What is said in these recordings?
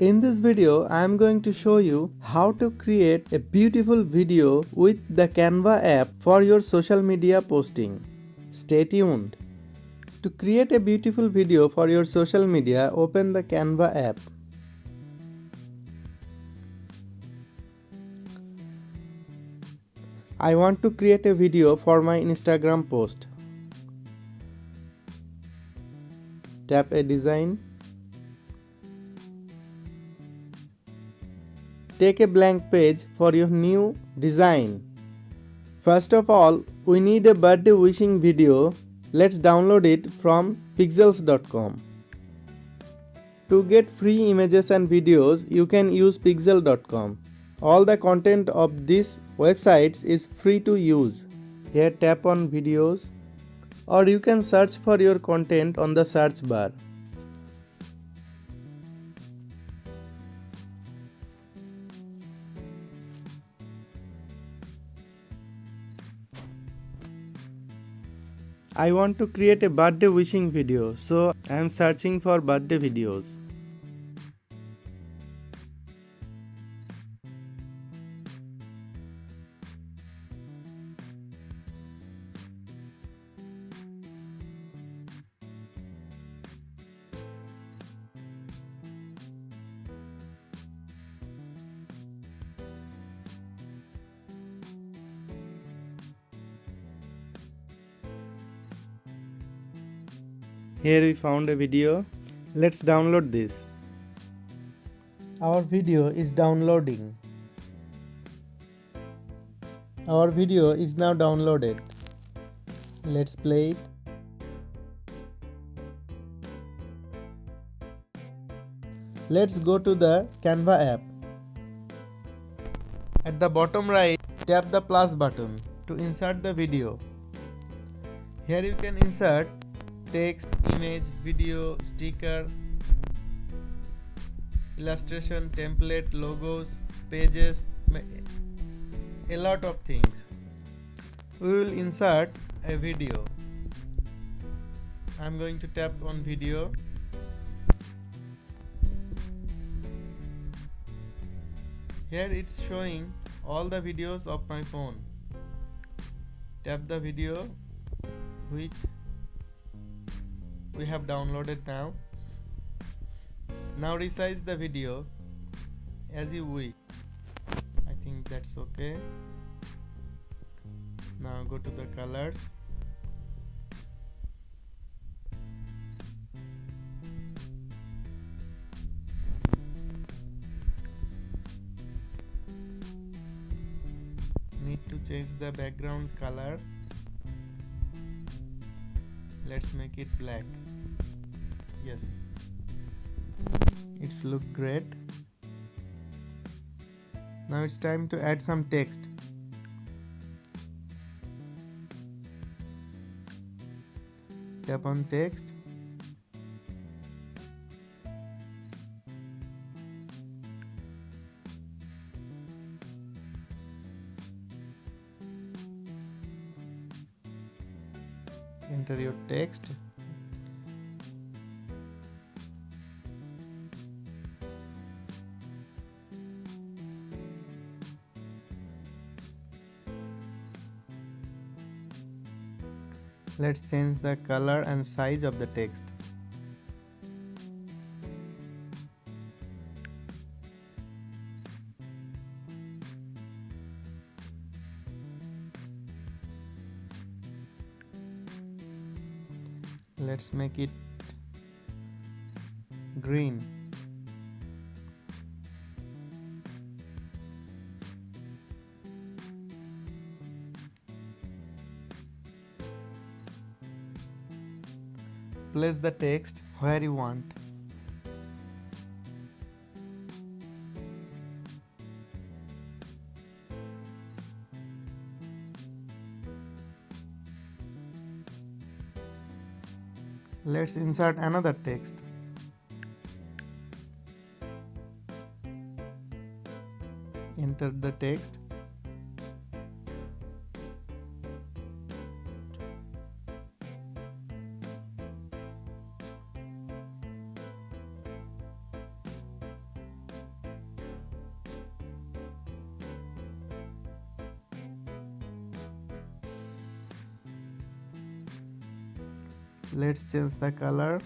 In this video, I am going to show you how to create a beautiful video with the Canva app for your social media posting. Stay tuned. To create a beautiful video for your social media, open the Canva app. I want to create a video for my Instagram post. Tap a design. Take a blank page for your new design. First of all, we need a birthday wishing video. Let's download it from pixels.com. To get free images and videos, you can use pixel.com. All the content of these websites is free to use. Here tap on videos, or you can search for your content on the search bar. I want to create a birthday wishing video, so I am searching for birthday videos. Here we found a video. Let's download this. Our video is downloading. Our video is now downloaded. Let's play it. Let's go to the Canva app. At the bottom right, tap the plus button to insert the video. Here you can insert text, image, video, sticker, illustration, template, logos, pages, a lot of things. We will insert a video. I am going to tap on video. Here it's showing all the videos of my phone. Tap the video which we have downloaded now. Now resize the video as you wish. I think that's okay. Now go to the colors. Need to change the background color. Let's make it black. Yes, it's look great. Now it's time to add some text. Tap on text. Enter your text. Let's change the color and size of the text. Let's make it green. Place the text where you want. Let's insert another text. Enter the text. Let's change the color,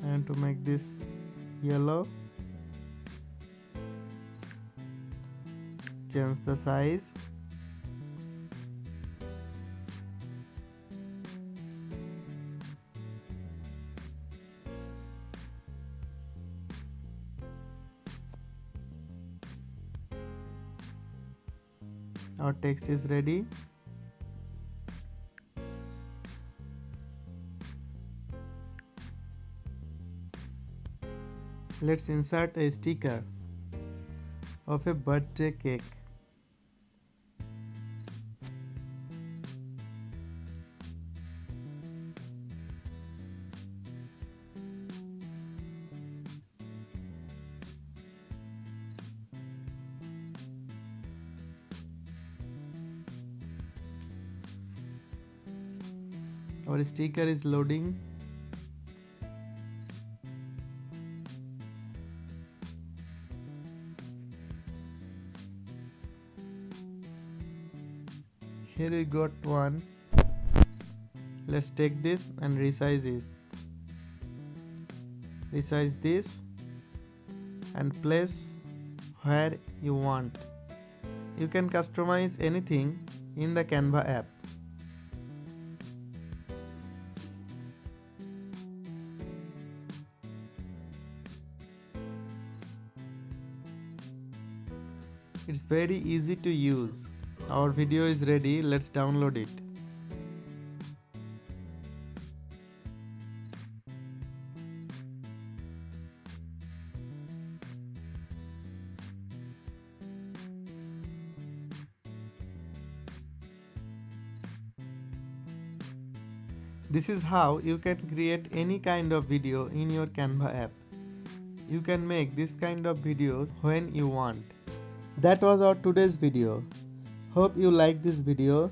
and to make this yellow, change the size. Our text is ready. Let's insert a sticker of a birthday cake. Our sticker is loading. Here we got one. Let's take this and resize it. Resize this and place where you want. You can customize anything in the Canva app. It's very easy to use. Our video is ready. Let's download it. This is how you can create any kind of video in your Canva app. You can make this kind of videos when you want. That was our today's video. Hope you like this video.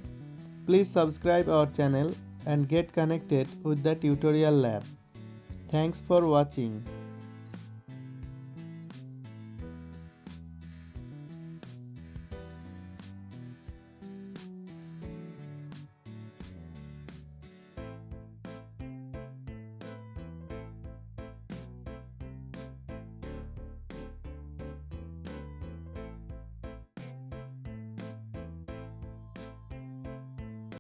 Please subscribe our channel and get connected with the tutorial lab. Thanks for watching.